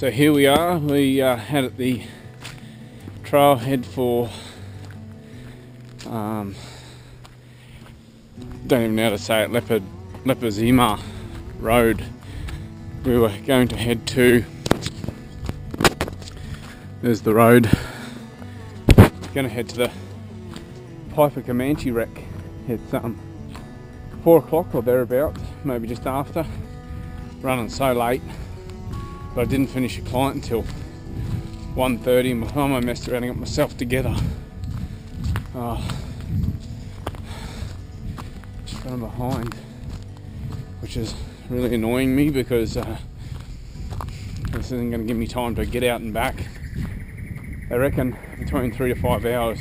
So here we are, we had at the trailhead for, don't even know how to say it, Lepazima Road. We were going to head to, there's the road, going to head to the Comanche wreck. It's 4 o'clock or thereabouts, maybe just after. Running so late, but I didn't finish a client until 1:30, and by the time I messed around and got myself together, just got behind, which is really annoying me because this isn't going to give me time to get out and back. I reckon between 3 to 5 hours.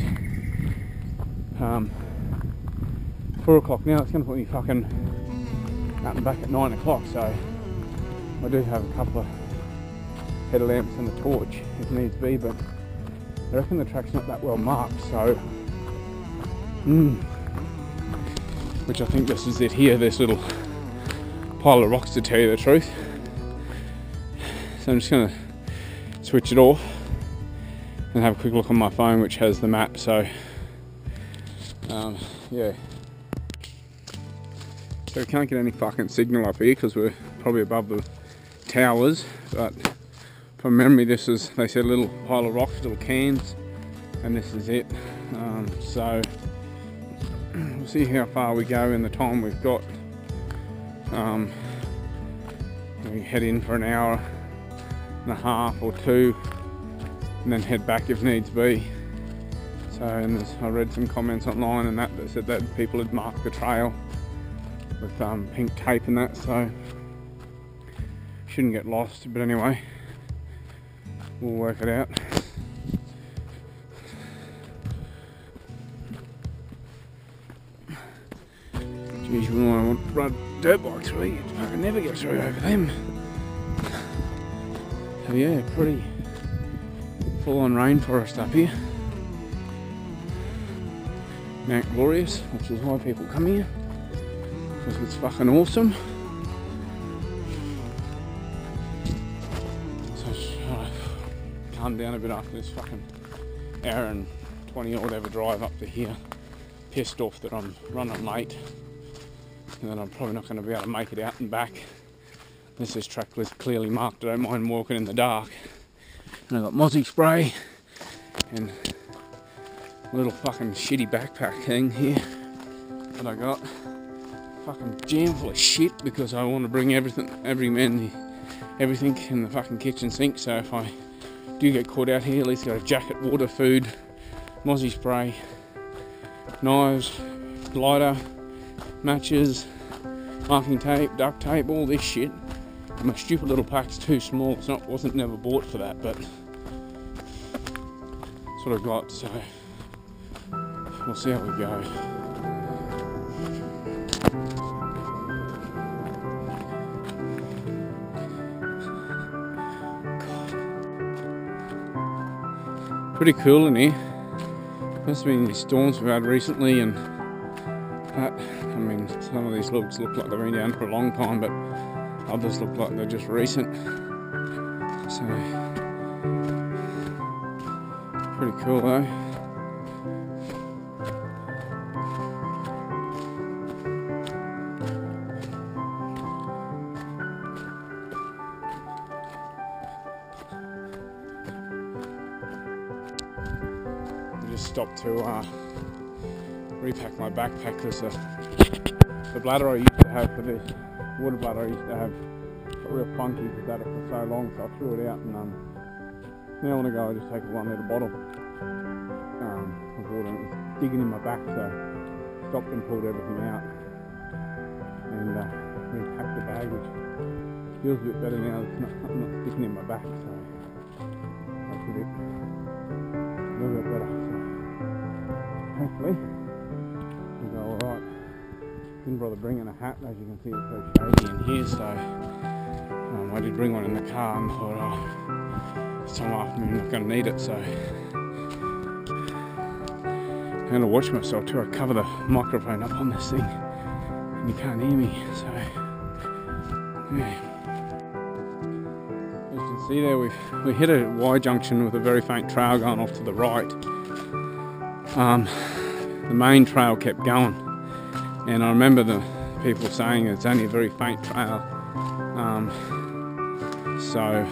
4 o'clock now, it's going to put me fucking out and back at 9 o'clock, so I do have a couple of headlamps and a torch if needs be, but I reckon the track's not that well marked, so which I think this is it here, this little pile of rocks, to tell you the truth. So I'm just going to switch it off and have a quick look on my phone, which has the map. So yeah, so we can't get any fucking signal up here because we're probably above the towers, but from memory this is, they said, a little pile of rocks, little cans, and this is it. So we'll see how far we go in the time we've got. We head in for an hour and a half or two and then head back if needs be. So, and I read some comments online and that said that people had marked the trail with pink tape and that, so shouldn't get lost. But anyway, we'll work it out. Geez, when I want to run dirt bikes through, you fucking never get through over them. So yeah, pretty full on rainforest up here. Mount Glorious, which is why people come here, because it's fucking awesome. So I've calmed down a bit after this fucking hour and 20 or whatever drive up to here. Pissed off that I'm running late and that I'm probably not going to be able to make it out and back. This track was clearly marked. I don't mind walking in the dark. And I've got mozzie spray and a little fucking shitty backpack thing here that I got. Fucking jam full of shit because I want to bring everything in the fucking kitchen sink. So if I do get caught out here, at least got a jacket, water, food, mozzie spray, knives, lighter, matches, marking tape, duct tape, all this shit. And my stupid little pack's too small. Wasn't never bought for that, but that's what I got. So we'll see how we go. Pretty cool in here. Must have been these storms we've had recently and that. I mean, some of these look like they've been down for a long time, but others look like they're just recent. So pretty cool though. Stopped to repack my backpack because the bladder I used to have for this, water bladder I used to have, got real funky because I had it for so long, so I threw it out, and now when I go I just take a 1 litre bottle of water, and it was digging in my back, so I stopped and pulled everything out and repacked the bag, which feels a bit better now. I'm not sticking in my back, so that's a little bit better. Hopefully we'll go alright. Didn't bother bringing a hat, as you can see it's so shady in here, so I did bring one in the car and thought, this time afternoon I'm not going to need it, so I'm going to watch myself too. I cover the microphone up on this thing and you can't hear me, so yeah. As you can See there, we hit a Y junction with a very faint trail going off to the right. The main trail kept going, and I remember the people saying it's only a very faint trail. So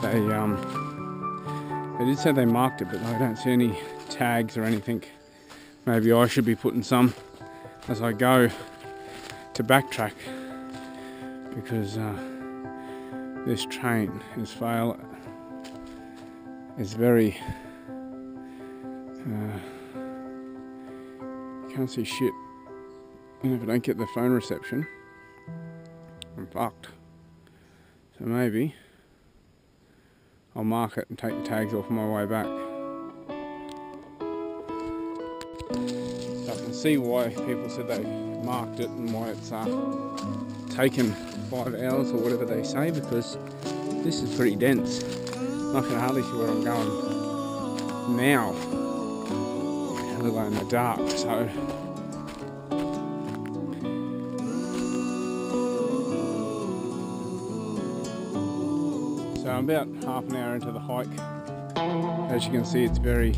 they did say they marked it, but I don't see any tags or anything. Maybe I should be putting some as I go to backtrack, because this train is very can't see shit, and if I don't get the phone reception, I'm fucked. So maybe I'll mark it and take the tags off on my way back. So I can see why people said they marked it and why it's taken 5 hours or whatever they say, because this is pretty dense. I can hardly see where I'm going now, let alone in the dark. So I'm about half an hour into the hike. As you can see, it's very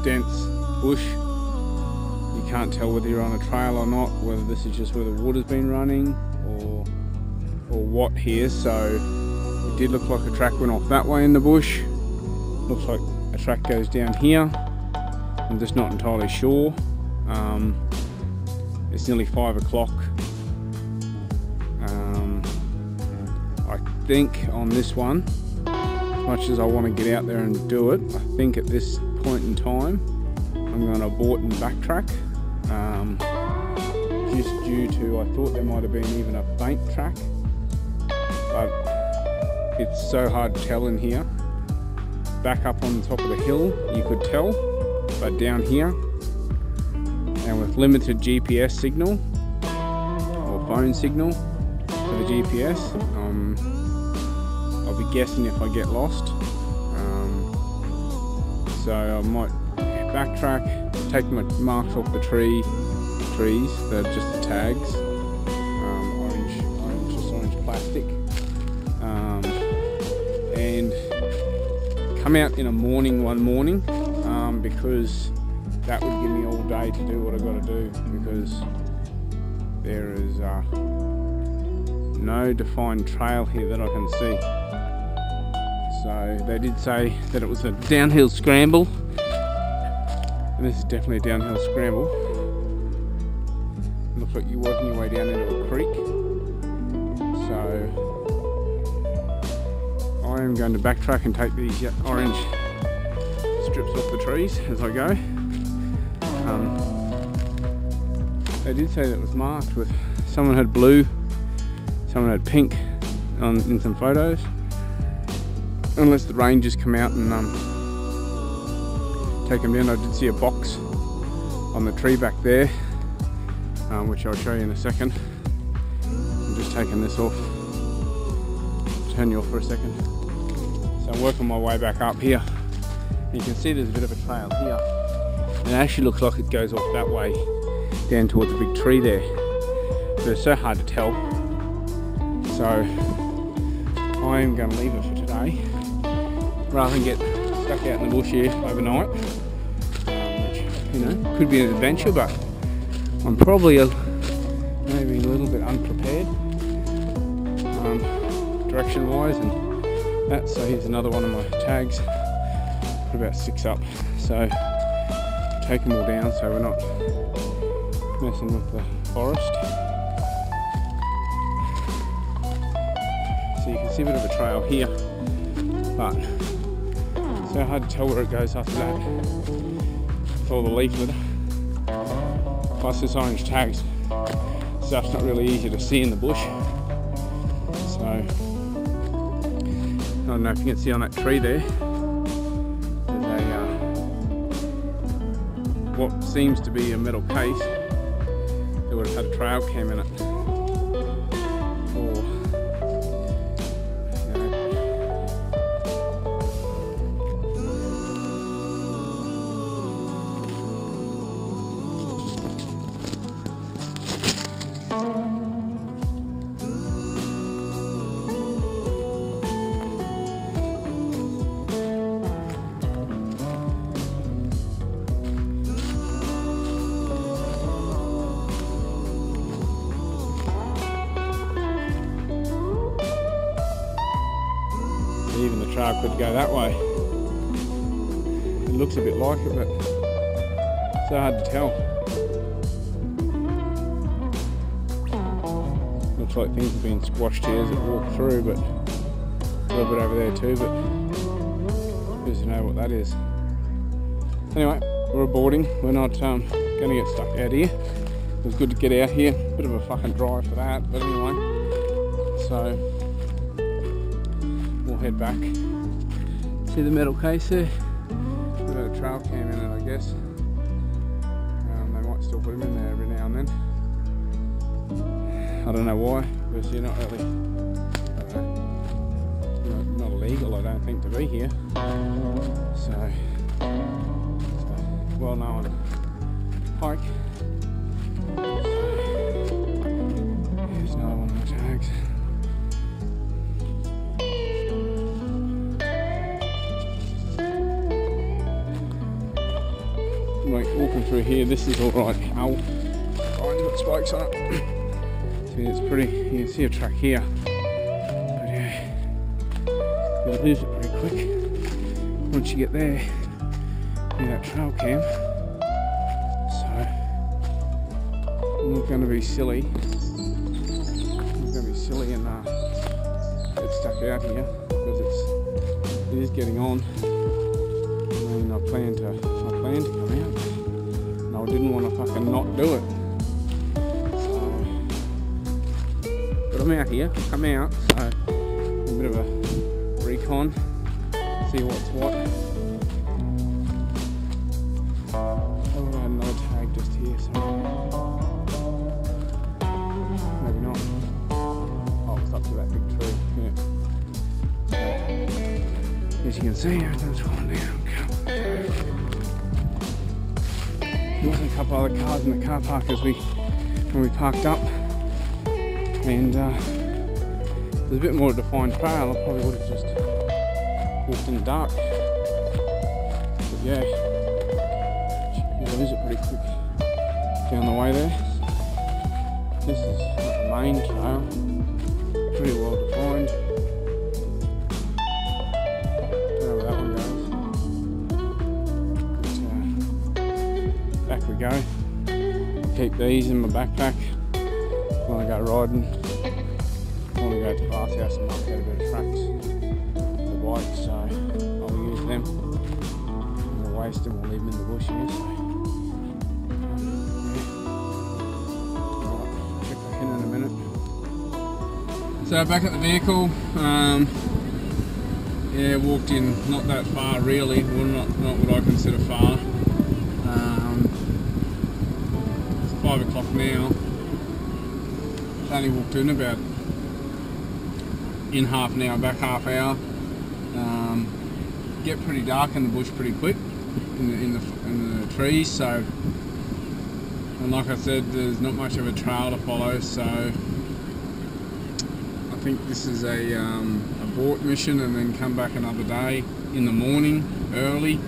dense bush. You can't tell whether you're on a trail or not, whether this is just where the water's been running or what here. So it did look like a track went off that way in the bush. Looks like a track goes down here. I'm just not entirely sure. It's nearly 5 o'clock. I think on this one, as much as I want to get out there and do it, I think at this point in time I'm going to abort and backtrack, just due to, I thought there might have been even a faint track, but it's so hard to tell in here. Back up on the top of the hill you could tell, but down here and with limited GPS signal or phone signal for the GPS, I'll be guessing if I get lost. So I might backtrack, take my marks off the trees, they're just the tags, orange plastic, and come out in a morning one morning, because that would give me all day to do what I've got to do, because there is no defined trail here that I can see. So they did say that it was a downhill scramble, and this is definitely a downhill scramble. It looks like you're working your way down into a creek. So I am going to backtrack and take these orange strips off the trees as I go. They did say that it was marked with, someone had blue, someone had pink in some photos. Unless the rangers come out and take them down. I did see a box on the tree back there, which I'll show you in a second. I'm just taking this off. Turn you off for a second. So I'm working my way back up here. You can see there's a bit of a trail here. And it actually looks like it goes off that way, down towards the big tree there. But it's so hard to tell. So I am going to leave it for today, rather than get stuck out in the bush here overnight, which, you know, could be an adventure, but I'm probably maybe a little bit unprepared, direction wise and that. So here's another one of my tags, put about 6 up, so take them all down so we're not messing with the forest. So you can see a bit of a trail here, but it's so hard to tell where it goes after that with all the leaf litter. Plus this orange tags, stuff's not really easy to see in the bush. So I don't know if you can see on that tree there, there's a what seems to be a metal case that would have had a trail cam in it. trail could go that way. It looks a bit like it, but it's so hard to tell. Looks like things have been squashed here as it walked through, but a little bit over there too, but who's to know what that is. Anyway, we're boarding. We're not going to get stuck out here. It was good to get out here. Bit of a fucking drive for that, but anyway. So we'll head back. See the metal case there? We've got a trail cam in it, I guess. They might still put them in there every now and then. I don't know why, because you're not really, not illegal, I don't think, to be here. So well-known hike. Here's another one of the tags. Like walking through here, this is alright. Ow. Oh, got spikes on it. See, it's pretty, you can see a track here. But yeah, you'll lose it pretty quick. Once you get there, see that trail cam. So, I'm not going to be silly. I'm going to be silly and get stuck out here because it is getting on. I mean, I planned to come out, and I didn't want to fucking not do it. So, but I'm out here. I'm out, so a bit of a recon, see what's what. Another tag just here, so maybe not. Oh, it's up to that big tree. Yeah. So, as you can see, everything's falling down. There was a couple other cars in the car park when we parked up, and there's a bit more defined trail. I probably would have just walked in the dark. But yeah. You lose it pretty quick down the way there. This is the main trail, pretty well defined. Don't know where that one goes. But, back we go. Keep these in my backpack when I go riding. I want to go to Glass House and might get a bit of tracks for the bike, so I'll use them. We'll waste them, we'll leave them in the bush here. So. So back at the vehicle, yeah, walked in not that far really, well not what I consider far. It's 5 o'clock now. I only walked in about half an hour, back half hour. Get pretty dark in the bush pretty quick in the trees, so, and like I said, there's not much of a trail to follow, so I think this is a abort mission and then come back another day in the morning early,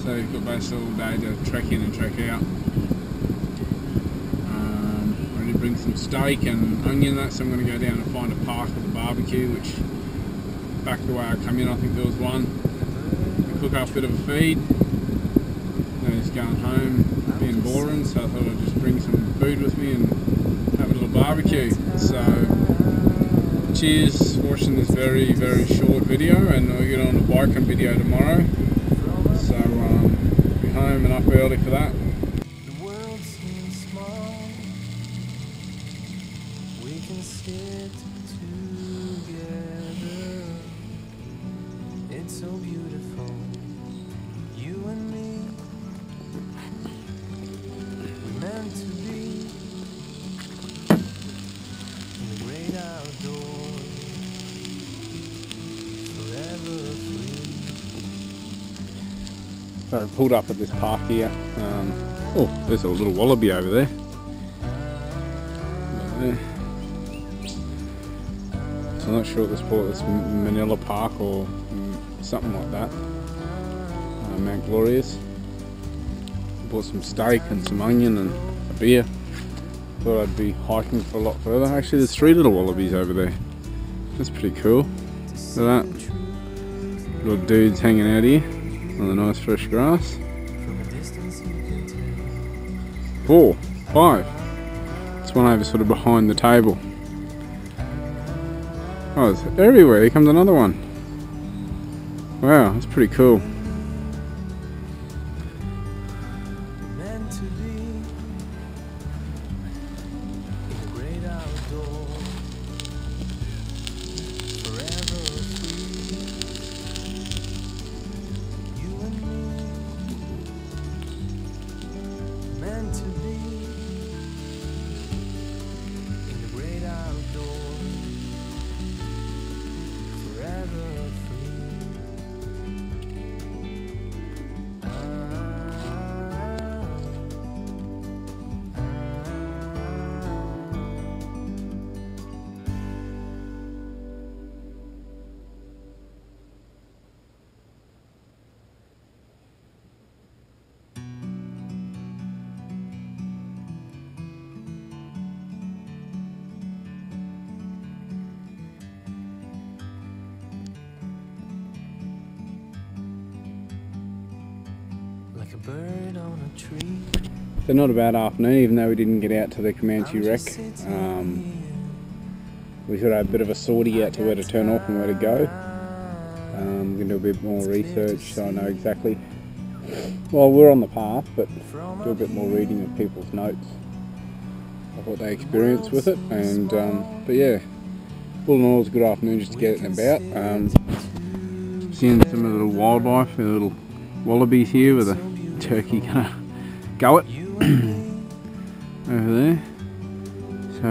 so you've got basically all day to trek in and trek out. I did bring some steak and onion and that, so I'm going to go down and find a park with a barbecue, which back the way I come in I think there was one. I cook up a bit of a feed, and just going home being boring, so I thought I'd just bring some food with me and have a little barbecue. So cheers for watching this very, very short video, and I'll get on a biking video tomorrow. So be home and up early for that. The world seems small. We can sit together. It's so beautiful. You and me. We're meant to be in the great outdoors. So I pulled up at this park here. Oh, there's a little wallaby over there. So I'm not sure what this called. It's Manila Park or something like that. Mount Glorious. Bought some steak and some onion and a beer. Thought I'd be hiking for a lot further. Actually, there's 3 little wallabies over there. That's pretty cool. Look at that. Little dudes hanging out here on the nice fresh grass. From a distance you can tell. 4, 5. There's one over sort of behind the table. Oh, it's everywhere. Here comes another one. Wow, that's pretty cool. Meant to be in the great outdoors, forever free. You and me, meant to be in the great outdoors, forever free. Like a bird on a tree. So not a bad afternoon, even though we didn't get out to the Comanche wreck. We sort of had a bit of a sortie out to where to turn off and where to go. I'm going to do a bit more research so I know exactly. Well, we're on the path, but do a bit more reading of people's notes of what they experienced with it. And but yeah, all in all, it was a good afternoon just to get it about. Seeing some of the little wildlife, the little wallabies here with a turkey gonna go it over there. So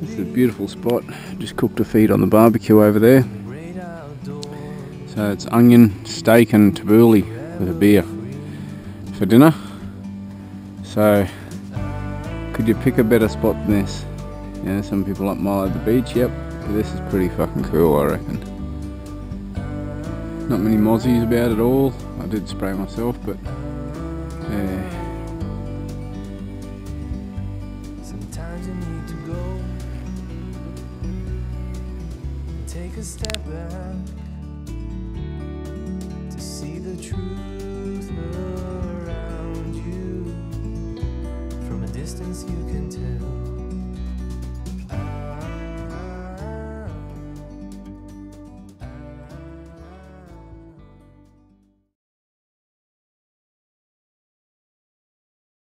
this is a beautiful spot. Just cooked a feed on the barbecue over there. So it's onion, steak and tabbouleh with a beer for dinner. So could you pick a better spot than this? Yeah, some people like Mile at the beach, yep. But this is pretty fucking cool, I reckon. Not many mozzies about at all. I did spray myself, but yeah. Sometimes you need to go and take a step back to see the truth around you. From a distance you can tell.